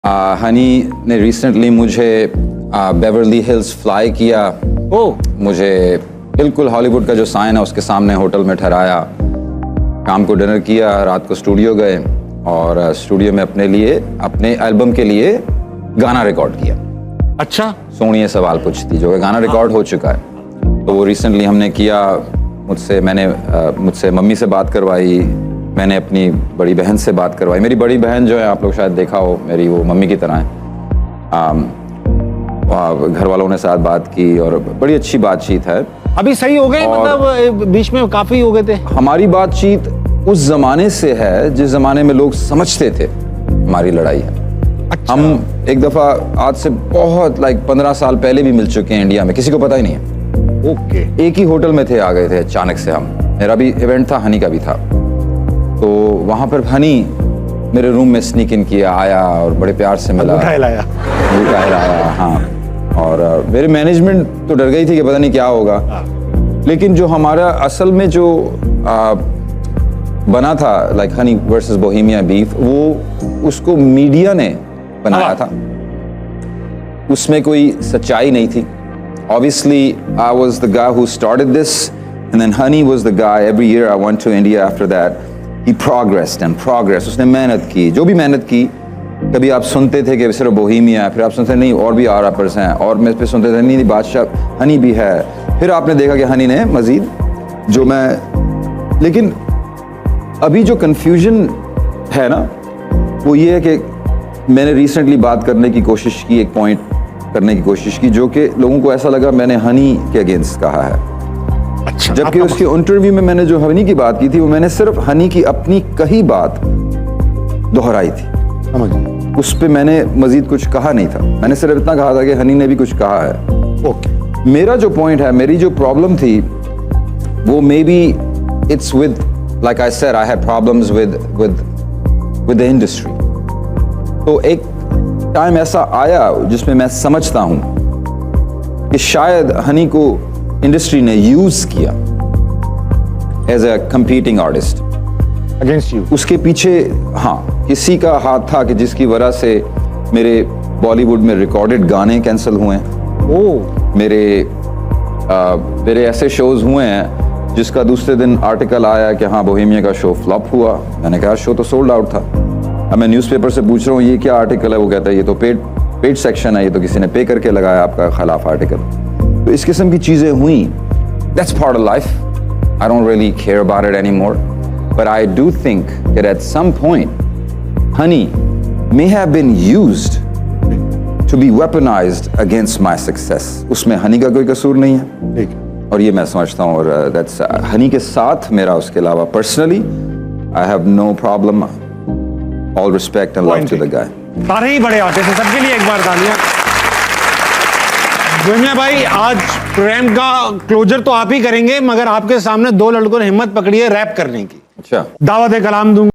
हनी ने रिसेंटली मुझे Beverly hills fly किया। मुझे बिल्कुल हॉलीवुड का जो साइन है उसके सामने होटल में ठहराया, शाम को डिनर किया, रात को स्टूडियो गए और स्टूडियो में अपने लिए, अपने एल्बम के लिए गाना रिकॉर्ड किया। अच्छा, सोनिए सवाल पूछती, जो गाना रिकॉर्ड हो चुका है। तो वो रिसेंटली हमने किया। मुझसे मम्मी से बात करवाई, मैंने अपनी बड़ी बहन से बात करवाई। मेरी बड़ी बहन जो है, आप लोग शायद देखा हो, मेरी वो मम्मी की तरह है। घर वालों ने साथ बात की और बड़ी अच्छी बातचीत है। अभी सही हो गए? मतलब बीच में काफी हो गए थे। हमारी बातचीत उस जमाने से है जिस जमाने में लोग समझते थे हमारी लड़ाई है। अच्छा। हम एक दफा आज से बहुत 15 साल पहले भी मिल चुके हैं इंडिया में, किसी को पता ही नहीं है। ओके। एक ही होटल में थे, आ गए थे अचानक से हम। मेरा भी इवेंट था, हनी का भी था। तो वहां पर हनी मेरे रूम में स्नीक इन किया, आया और बड़े प्यार से मिला, लाया। हाँ। और मेरे मैनेजमेंट तो डर गई थी कि पता नहीं क्या होगा। लेकिन जो हमारा असल में जो बना था, हनी वर्सेस बोहेमिया बीफ, वो उसको मीडिया ने बनाया था। उसमें कोई सच्चाई नहीं थी। Obviously, I was the guy who started this, and then Honey was the guy. Every year I went to India after that. He progressed and progressed. उसने मेहनत की, जो भी मेहनत की। कभी आप सुनते थे कि सिर्फ बोहेमिया, फिर आप सुनते नहीं और भी रैपर्स हैं, और मैं फिर सुनते थे नहीं बादशाह हनी भी है। फिर आपने देखा कि हनी ने मजीद जो मैं, लेकिन अभी जो कंफ्यूजन है ना, वो ये है कि मैंने रिसेंटली बात करने की कोशिश की, एक पॉइंट करने की कोशिश की, जो कि लोगों को ऐसा लगा मैंने हनी के अगेंस्ट कहा है। अच्छा। जबकि उसके इंटरव्यू में मैंने जो हनी की बात की थी, वो मैंने सिर्फ हनी की अपनी कही बात दोहराई थी। उस पे मैंने मजीद कुछ कहा नहीं था। मैंने सिर्फ इतना कहा था कि हनी ने भी कुछ कहा है। ओके। मेरा जो पॉइंट है, मेरी जो प्रॉब्लम थी, वो may be it's with, like I said, I have problems with the industry. तो एक टाइम ऐसा आया जिसमें मैं समझता हूं कि शायद हनी को इंडस्ट्री ने यूज किया as a competing artist against you. उसके पीछे हाँ किसी का हाथ था कि जिसकी वजह से मेरे बॉलीवुड में रिकॉर्डेड गाने कैंसिल हुए हैं। मेरे ऐसे शोज हुए हैं जिसका दूसरे दिन आर्टिकल आया कि हाँ बोहेमिया का शो फ्लॉप हुआ। मैंने कहा शो तो सोल्ड आउट था। अब मैं न्यूज़पेपर से पूछ रहा हूँ ये क्या आर्टिकल है, वो कहता है ये तो पेड सेक्शन है, ये तो किसी ने पे करके लगाया आपका खिलाफ आर्टिकल। तो इस किस्म की चीज़ें हुई। That's part of life. I don't really care about it anymore, but I do think that at some point Honey may have been used to be weaponized against my success. उसमें हनी का कोई कसूर नहीं है, और ये मैं समझता हूँ। और दैट्स हनी के साथ मेरा उसके अलावा personally I have no problem. All respect and love to the guy. सारे ही बड़े आर्टिस्ट हैं, सबके लिए एक बार तालियां। बोहेमिया भाई, आज प्रोग्राम का क्लोजर तो आप ही करेंगे, मगर आपके सामने दो लड़कों ने हिम्मत पकड़ी है रैप करने की। अच्छा। दावत कलाम दूंगा।